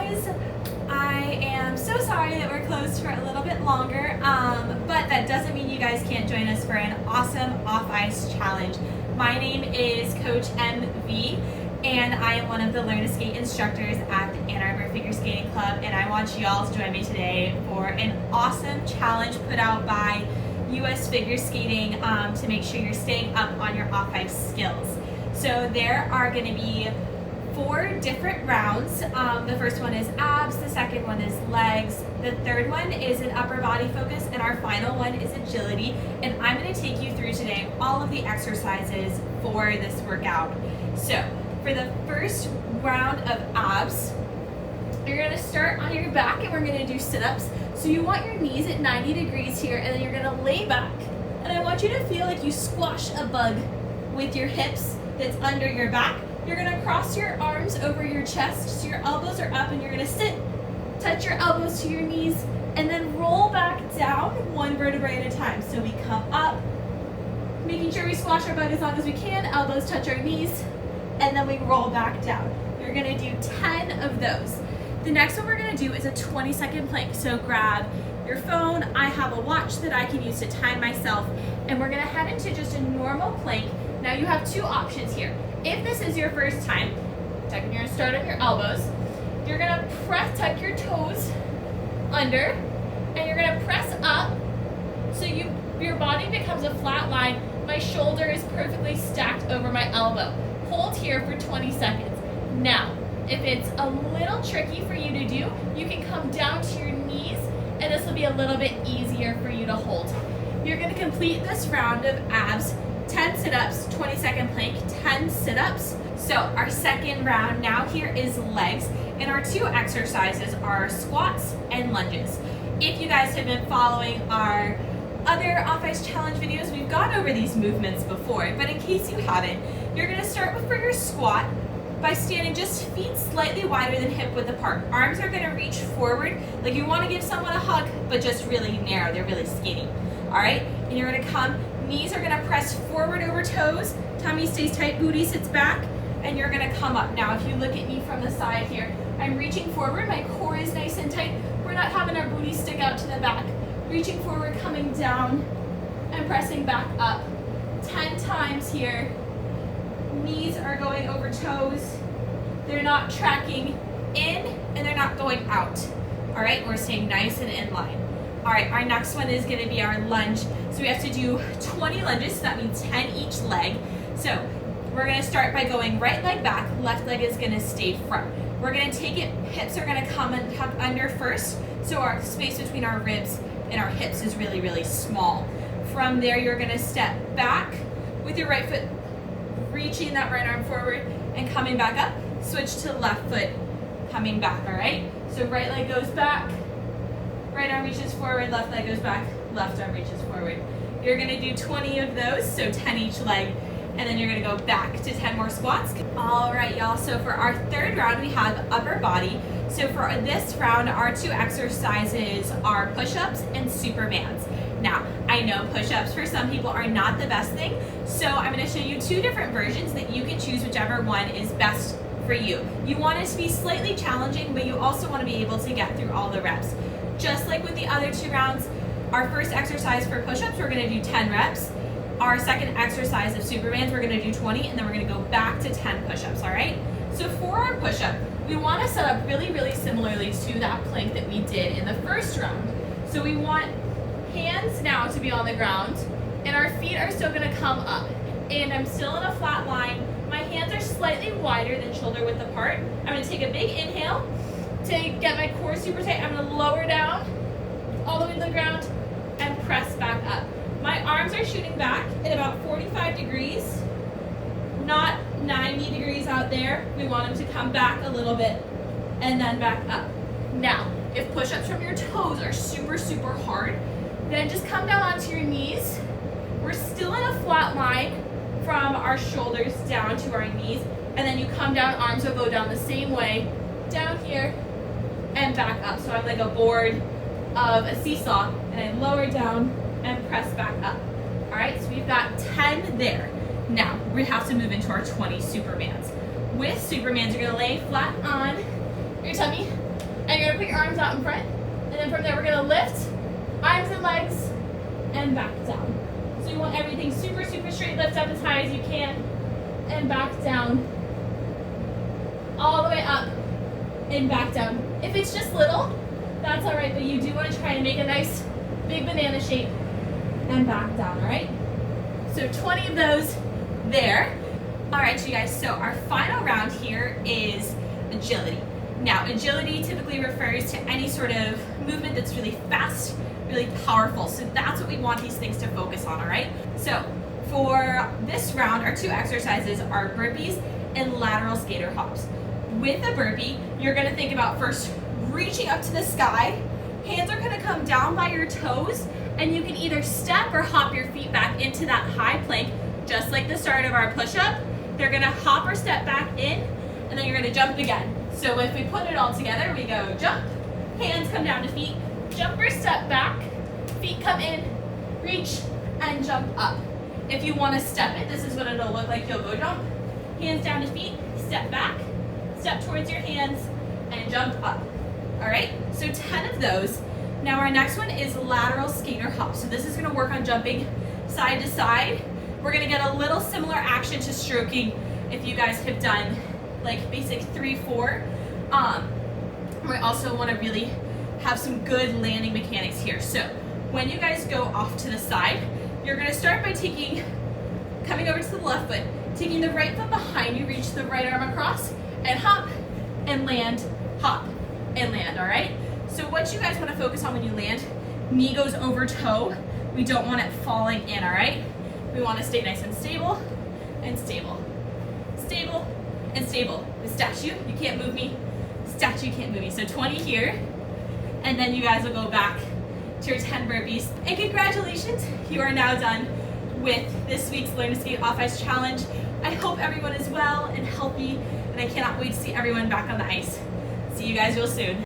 guys. I am so sorry that we're closed for a little bit longer, but that doesn't mean you guys can't join us for an awesome off-ice challenge. My name is Coach MV, and I am one of the Learn to Skate instructors at the Arbor Figure Skating Club, and I want you all to join me today for an awesome challenge put out by US Figure Skating to make sure you're staying up on your off-ice skills. So there are going to be 4 different rounds. The first one is abs, the second one is legs, the third one is an upper body focus, and our final one is agility. And I'm going to take you through today all of the exercises for this workout. So for the first round of abs, you're going to start on your back and we're going to do sit-ups. So you want your knees at 90 degrees here, and then you're going to lay back. And I want you to feel like you squash a bug with your hips that's under your back. You're gonna cross your arms over your chest so your elbows are up, and you're gonna sit, touch your elbows to your knees, and then roll back down one vertebrae at a time. So we come up, making sure we squash our butt as long as we can, elbows touch our knees, and then we roll back down. You're gonna do 10 of those. The next one we're gonna do is a 20-second plank. So grab your phone. I have a watch that I can use to time myself, and we're gonna head into just a normal plank. Now you have 2 options here. If this is your first time, you're gonna start on your elbows. You're gonna tuck your toes under, and you're gonna press up so your body becomes a flat line. My shoulder is perfectly stacked over my elbow. Hold here for 20 seconds. Now, if it's a little tricky for you to do, you can come down to your knees, and this will be a little bit easier for you to hold. You're gonna complete this round of abs, 10 sit-ups, 20-second plank, 10 sit-ups. So our second round now here is legs, and our 2 exercises are squats and lunges. If you guys have been following our other off-ice challenge videos, we've gone over these movements before, but in case you haven't, you're gonna start with for your squat by standing just feet slightly wider than hip width apart. Arms are gonna reach forward, like you wanna give someone a hug, but just really narrow, they're really skinny. All right, and you're gonna come, knees are gonna press forward over toes, tummy stays tight, booty sits back, and you're gonna come up. Now, if you look at me from the side here, I'm reaching forward, my core is nice and tight. We're not having our booty stick out to the back. Reaching forward, coming down, and pressing back up. 10 times here. Knees are going over toes. They're not tracking in, and they're not going out. All right, we're staying nice and in line. All right, our next one is gonna be our lunge. So we have to do 20 lunges, so that means 10 each leg. So we're gonna start by going right leg back, left leg is gonna stay front. We're gonna take it, hips are gonna come and tuck under first, so our space between our ribs and our hips is really, really small. From there, you're gonna step back with your right foot, reaching that right arm forward and coming back up. Switch to left foot, coming back, all right? So right leg goes back, right arm reaches forward, left leg goes back, left arm reaches forward. You're gonna do 20 of those, so 10 each leg, and then you're gonna go back to 10 more squats. All right, y'all, so for our third round, we have upper body. So for this round, our 2 exercises are push-ups and Supermans. Now, I know push-ups for some people are not the best thing, so I'm gonna show you 2 different versions that you can choose whichever one is best for you. You want it to be slightly challenging, but you also wanna be able to get through all the reps. Just like with the other 2 rounds, our first exercise for push-ups, we're gonna do 10 reps. Our second exercise of Supermans, we're gonna do 20, and then we're gonna go back to 10 push-ups, all right? So for our push-up, we wanna set up really, really similarly to that plank that we did in the first round. So we want hands now to be on the ground, and our feet are still gonna come up. And I'm still in a flat line. My hands are slightly wider than shoulder width apart. I'm gonna take a big inhale to get my core super tight. I'm gonna lower down all the way to the ground and press back up. My arms are shooting back at about 45 degrees, not 90 degrees out there. We want them to come back a little bit and then back up. Now, if push-ups from your toes are super, super hard, then just come down onto your knees. We're still in a flat line from our shoulders down to our knees, and then you come down, arms will go down the same way, down here, and back up. So I'm like a board of a seesaw, and I lower down and press back up. All right, so we've got 10 there. Now, we have to move into our 20 Supermans. With Supermans, you're gonna lay flat on your tummy, arms out in front. And then from there, we're gonna lift, arms and legs, and back down. So you want everything super, super straight. Lift up as high as you can, and back down. All the way up, and back down. If it's just little, that's all right, but you do want to try and make a nice big banana shape, and back down, all right? So 20 of those there. All right, you guys, so our final round here is agility. Now, agility typically refers to any sort of movement that's really fast, really powerful. So that's what we want these things to focus on, all right? So for this round, our two exercises are burpees and lateral skater hops. With a burpee, you're gonna think about first reaching up to the sky. Hands are gonna come down by your toes, and you can either step or hop your feet back into that high plank, just like the start of our push-up. They're gonna hop or step back in, and then you're gonna jump again. So if we put it all together, we go jump, hands come down to feet, jump or step back, feet come in, reach, and jump up. If you wanna step it, this is what it'll look like. You'll go jump, hands down to feet, step back, step towards your hands, and jump up. All right, so 10 of those. Now our next one is lateral skater hop. So this is gonna work on jumping side to side. We're gonna get a little similar action to stroking if you guys have done like basic 3-4. We also wanna really have some good landing mechanics here. So when you guys go off to the side, you're gonna start by coming over to the left foot, taking the right foot behind you, reach the right arm across, and hop, and land, hop, and land, all right? So what you guys wanna focus on when you land, knee goes over toe. We don't want it falling in, all right? We wanna stay nice and stable, and stable. Stable, and stable. The statue, you can't move me. Statue, you can't move me. So 20 here, and then you guys will go back to your 10 burpees. And congratulations, you are now done with this week's Learn to Skate Off Ice Challenge. I hope everyone is well and healthy, and I cannot wait to see everyone back on the ice. See you guys real soon.